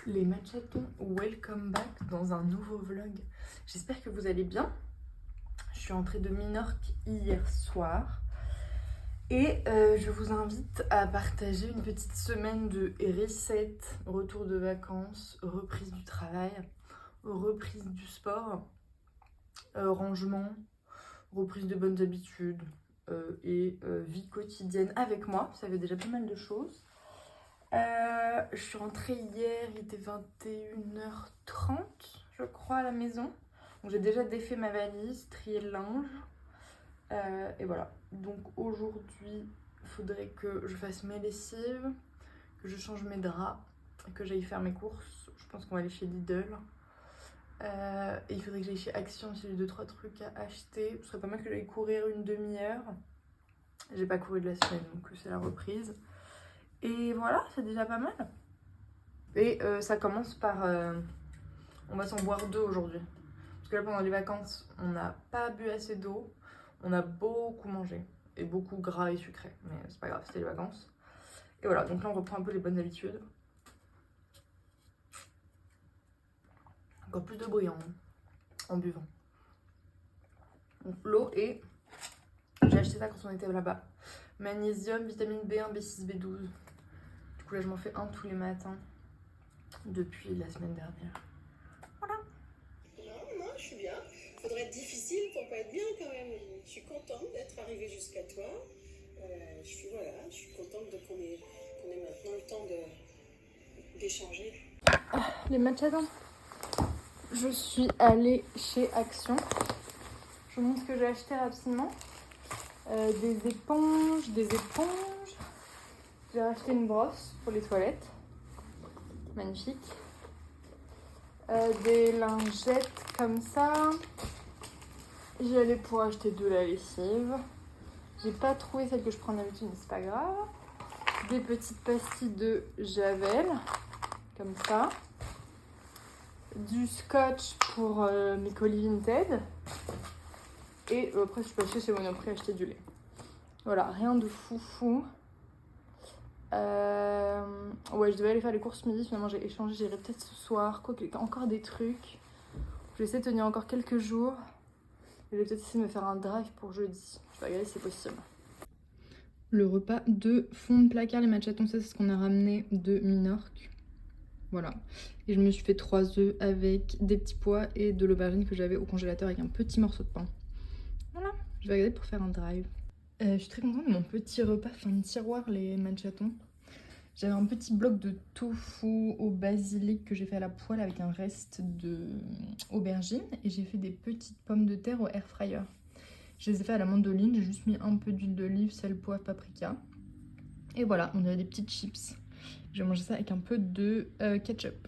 Les machatons, welcome back dans un nouveau vlog. J'espère que vous allez bien. Je suis rentrée de Minorque hier soir et je vous invite à partager une petite semaine de reset, retour de vacances, reprise du travail, reprise du sport, rangement, reprise de bonnes habitudes et vie quotidienne avec moi. Ça fait déjà pas mal de choses. Je suis rentrée hier, il était 21h30 je crois à la maison. Donc j'ai déjà défait ma valise, trié le linge. Et voilà. Donc aujourd'hui, il faudrait que je fasse mes lessives, que je change mes draps, que j'aille faire mes courses. Je pense qu'on va aller chez Lidl. Et il faudrait que j'aille chez Action si j'ai 2-3 trucs à acheter. Ce serait pas mal que j'aille courir une demi-heure. J'ai pas couru de la semaine, donc c'est la reprise. Et voilà, c'est déjà pas mal. Et ça commence par... on va s'en boire 2 aujourd'hui. Parce que là, pendant les vacances, on n'a pas bu assez d'eau. On a beaucoup mangé. Et beaucoup gras et sucré. Mais c'est pas grave, c'était les vacances. Et voilà, donc là, on reprend un peu les bonnes habitudes. Encore plus de bruit en buvant. Donc l'eau et... J'ai acheté ça quand on était là-bas. Magnésium, vitamine B1, B6, B12. Du coup là je m'en fais un tous les matins depuis la semaine dernière. Voilà. Non, moi je suis bien. Faudrait être difficile pour pas être bien quand même. Je suis contente d'être arrivée jusqu'à toi. Je suis contente qu'on ait maintenant le temps d'échanger. Les machatons. Je suis allée chez Action. Je vous montre ce que j'ai acheté rapidement. Des éponges. J'ai acheté une brosse pour les toilettes. Magnifique. Des lingettes comme ça. J'y allais pour acheter de la lessive. J'ai pas trouvé celle que je prends d'habitude, mais c'est pas grave. Des petites pastilles de Javel. Comme ça. Du scotch pour mes colis Vinted. Et après, je suis passée chez Monoprix acheter du lait. Voilà, rien de foufou. Ouais, je devais aller faire les courses midi. Finalement, j'ai échangé. J'irai peut-être ce soir. Quoi qu'il y ait encore des trucs. Je vais essayer de tenir encore quelques jours. Et je vais peut-être essayer de me faire un drive pour jeudi. Je vais regarder si c'est possible. Le repas de fond de placard, les machatons, ça c'est ce qu'on a ramené de Minorque. Voilà. Et je me suis fait 3 œufs avec des petits pois et de l'aubergine que j'avais au congélateur avec un petit morceau de pain. Voilà, je vais regarder pour faire un drive. Je suis très contente de mon petit repas fin de tiroir, les machatons. J'avais un petit bloc de tofu au basilic que j'ai fait à la poêle avec un reste de aubergine. Et j'ai fait des petites pommes de terre au air fryer. Je les ai fait à la mandoline, j'ai juste mis un peu d'huile d'olive, sel, poivre, paprika. Et voilà, on a des petites chips. Je vais manger ça avec un peu de ketchup.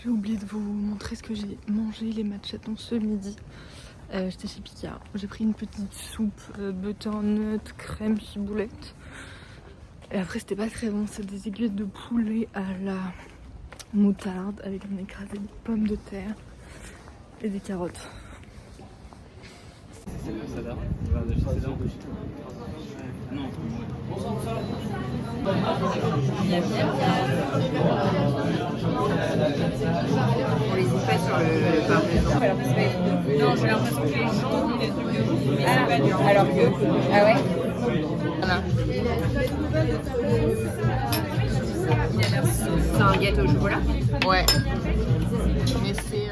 J'ai oublié de vous montrer ce que j'ai mangé les machatons ce midi. J'étais chez Picard. J'ai pris une petite soupe butternut, crème, ciboulette. Et après c'était pas très bon, c'est des aiguillettes de poulet à la moutarde avec un écrasé de pommes de terre et des carottes. C'est le Sadar. Non. Miam, miam, miam. On les dit pas sur le parmesan. Non, j'ai l'impression que les gens ont des trucs de ouf, mais c'est pas dur. Alors que... Ah ouais. Voilà. C'est un gâteau au chocolat. Ouais. Mais c'est...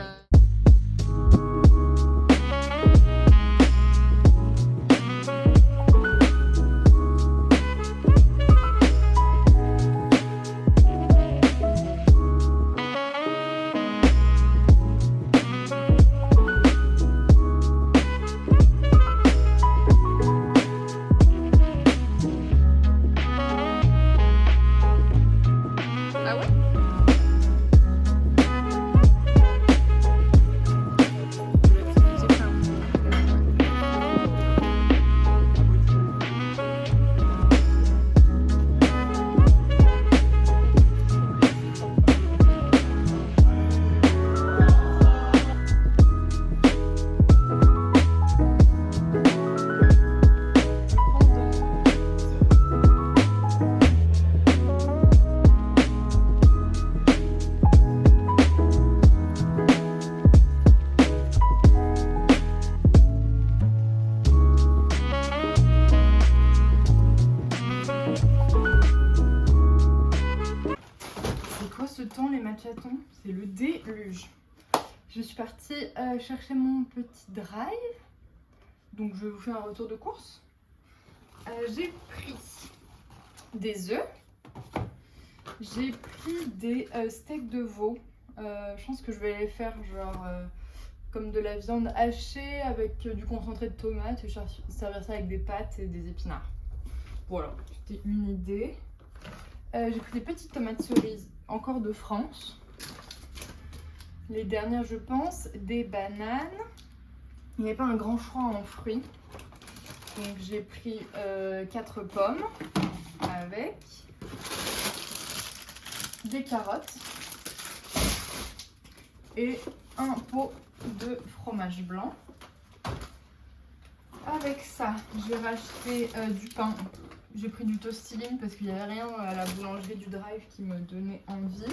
Les matchatons, c'est le déluge. Je suis partie chercher mon petit drive, donc je vous fais un retour de course. J'ai pris des œufs, j'ai pris des steaks de veau. Je pense que je vais les faire genre comme de la viande hachée avec du concentré de tomate et servir ça avec des pâtes et des épinards. Voilà, c'était une idée. J'ai pris des petites tomates cerises, encore de France. Les dernières, je pense, des bananes. Il n'y avait pas un grand choix en fruits. Donc j'ai pris 4 pommes avec des carottes et un pot de fromage blanc. Avec ça, j'ai racheté du pain. J'ai pris du tostiline parce qu'il n'y avait rien à la boulangerie du drive qui me donnait envie.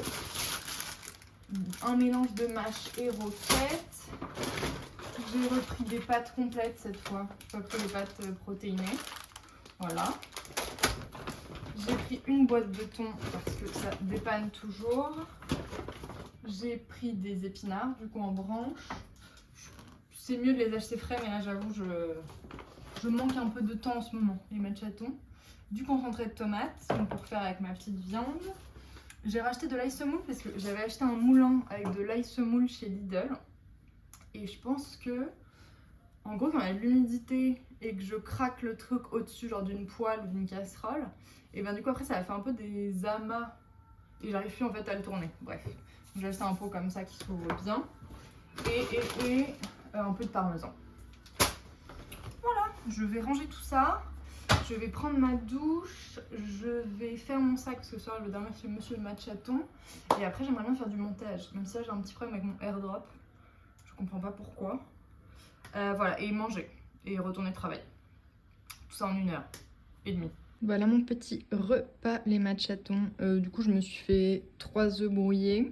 Un mélange de mâche et roquette. J'ai repris des pâtes complètes cette fois. J'ai pas pris des pâtes protéinées. Voilà. J'ai pris une boîte de thon parce que ça dépanne toujours. J'ai pris des épinards du coup en branche. C'est mieux de les acheter frais mais là j'avoue je manque un peu de temps en ce moment. Les matchatons. Du concentré de tomate pour faire avec ma petite viande. J'ai racheté de l'ail semoule parce que j'avais acheté un moulin avec de l'ail semoule chez Lidl. Et je pense que, en gros, quand il y a de l'humidité et que je craque le truc au-dessus, genre d'une poêle ou d'une casserole, et bien du coup après ça a fait un peu des amas et j'arrive plus en fait à le tourner. Bref, j'ai acheté un pot comme ça qui s'ouvre bien et un peu de parmesan. Voilà, je vais ranger tout ça. Je vais prendre ma douche, je vais faire mon sac parce que ce soir je vais dormir chez Monsieur le Matchaton. Et après j'aimerais bien faire du montage, même si là j'ai un petit problème avec mon airdrop. Je comprends pas pourquoi. Voilà, et manger et retourner travailler. Tout ça en 1h30. Voilà mon petit repas les matchatons. Du coup je me suis fait 3 œufs brouillés.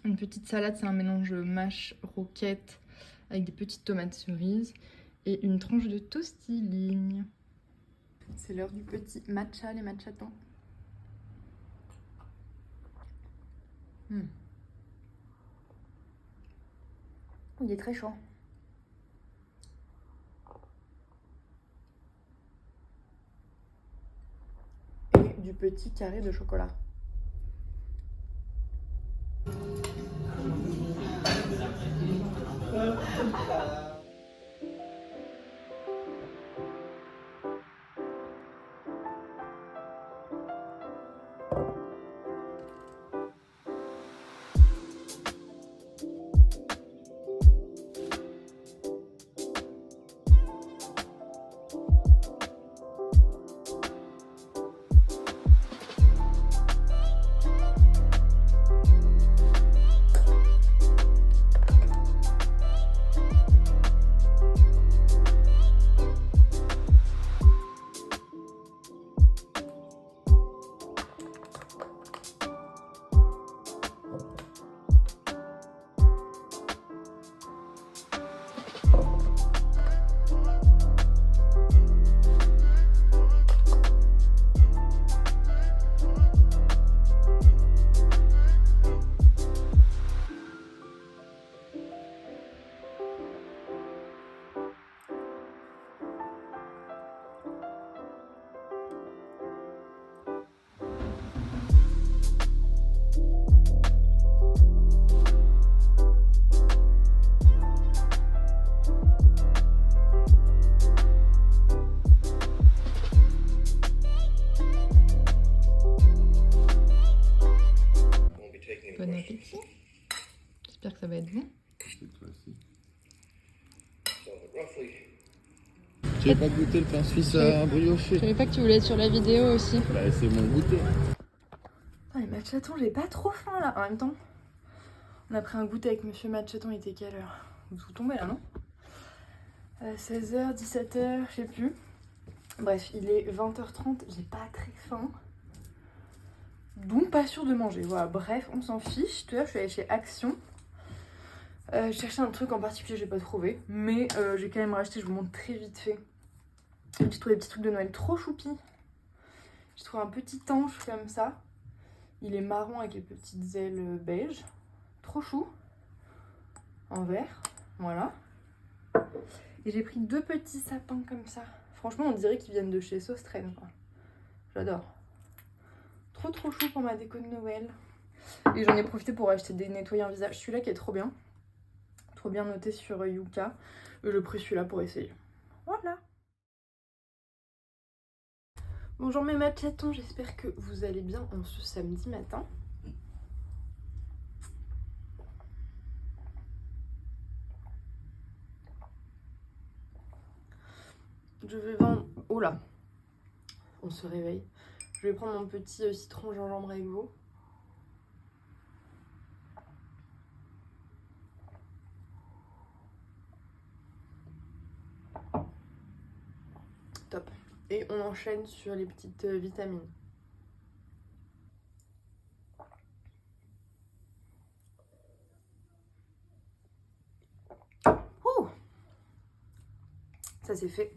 Une petite salade, c'est un mélange mâche roquette avec des petites tomates cerises. Et une tranche de tostiline. C'est l'heure du petit matcha, les matchatons. Il est très chaud. Et du petit carré de chocolat. Bon appétit. J'espère que ça va être bon. Tu n'avais pas goûté le pain suisse brioché? Je savais pas que tu voulais être sur la vidéo aussi. Bah, c'est mon goûter. Ah, les matchatons, j'ai pas trop faim là. En même temps, on a pris un goûter avec Monsieur Matchaton, il était quelle heure? Vous tombez là, non? 16h, 17h, je sais plus. Bref, il est 20h30, j'ai pas très faim. Donc pas sûr de manger, voilà. Bref, on s'en fiche. Tout à l'heure, je suis allée chez Action. Je cherchais un truc en particulier, j'ai pas trouvé. Mais j'ai quand même racheté, je vous montre très vite fait. J'ai trouvé des petits trucs de Noël trop choupi. J'ai trouvé un petit ange comme ça. Il est marron avec les petites ailes beige. Trop chou. En vert. Voilà. Et j'ai pris 2 petits sapins comme ça. Franchement, on dirait qu'ils viennent de chez Sostraine, quoi. J'adore. Trop chou pour ma déco de Noël. Et j'en ai profité pour acheter des nettoyants visage. Celui-là qui est trop bien. Trop bien noté sur Yuka. Je pris celui-là pour essayer. Voilà. Bonjour mes matchatons, j'espère que vous allez bien en ce samedi matin. Je vais vendre... Oh là, on se réveille. Je vais prendre mon petit citron gingembre avec vous. Top. Et on enchaîne sur les petites vitamines. Ouh, ça c'est fait.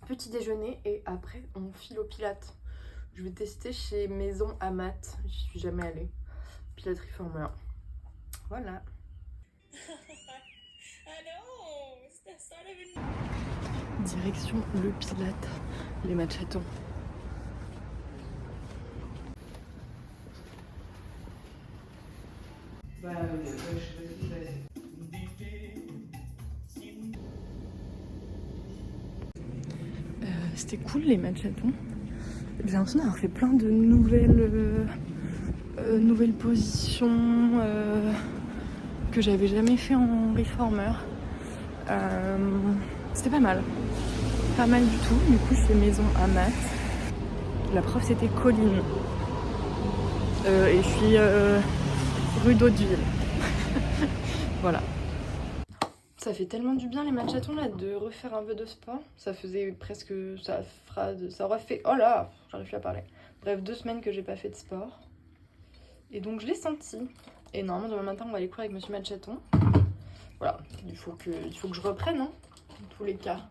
Petit déjeuner et après on file au Pilates. Je vais tester chez Maison Amat. Je suis jamais allée. Pilates Reformer. Voilà. Direction le Pilates, les matchatons. C'était cool les matchatons. J'ai l'impression d'avoir fait plein de nouvelles positions que j'avais jamais fait en reformer. C'était pas mal du tout. Du coup je fais Maison Amat. La prof c'était Colline et je suis rue d'Hauteville. Voilà. Ça fait tellement du bien les matchatons là de refaire un peu de sport. Ça faisait presque... ça aurait fait... Oh là, j'arrive plus à parler. Bref, 2 semaines que j'ai pas fait de sport. Et donc je l'ai senti. Et normalement demain matin on va aller courir avec Monsieur Matchaton. Voilà, il faut que je reprenne, hein, dans tous les cas.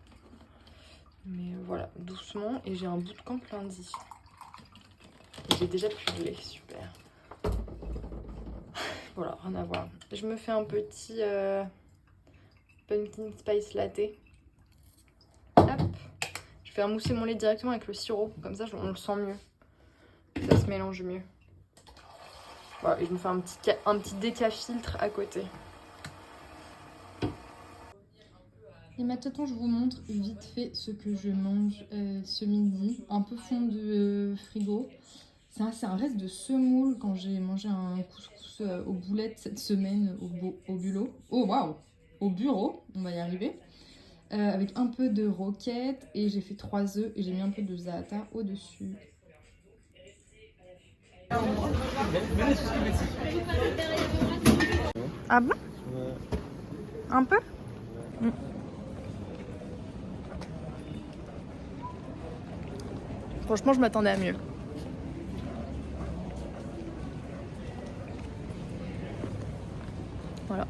Mais voilà, doucement. Et j'ai un bootcamp lundi. Et j'ai déjà plus de lait, super. Voilà, rien à voir. Je me fais un petit pumpkin spice latte. Hop. Je vais faire mousser mon lait directement avec le sirop. Comme ça, on le sent mieux. Ça se mélange mieux. Voilà, et je me fais un petit déca filtre à côté. Les matchatons, je vous montre vite fait ce que je mange ce midi. Un peu fond de frigo. C'est un reste de semoule quand j'ai mangé un couscous aux boulettes cette semaine au bulot. Oh waouh! Au bureau, on va y arriver. Avec un peu de roquette et j'ai fait 3 œufs et j'ai mis un peu de za'atar au-dessus. Ah bon? Un peu? Franchement, je m'attendais à mieux. Voilà.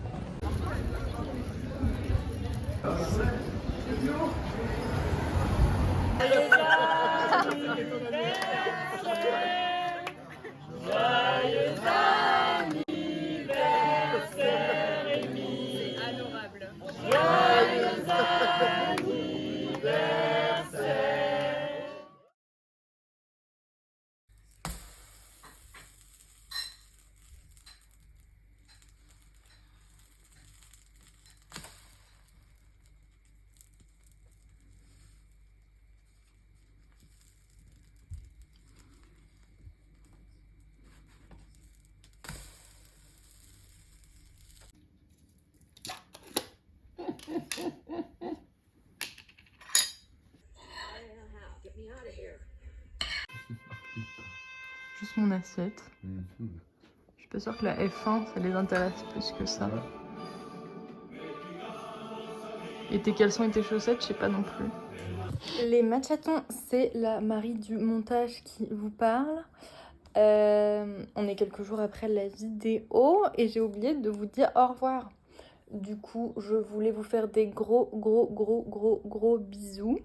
Juste mon assiette. Je suis pas sûre que la F1 ça les intéresse plus que ça. Et tes caleçons et tes chaussettes, je sais pas non plus. Les machatons, c'est la Marie du montage qui vous parle. On est quelques jours après la vidéo et j'ai oublié de vous dire au revoir. Du coup, je voulais vous faire des gros bisous.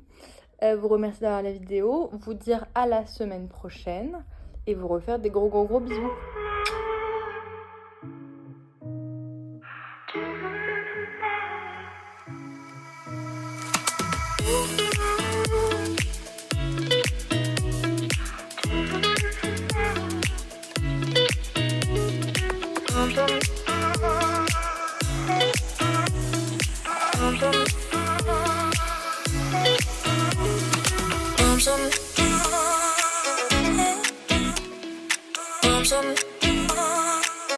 Vous remercier d'avoir la vidéo, vous dire à la semaine prochaine et vous refaire des gros bisous. Some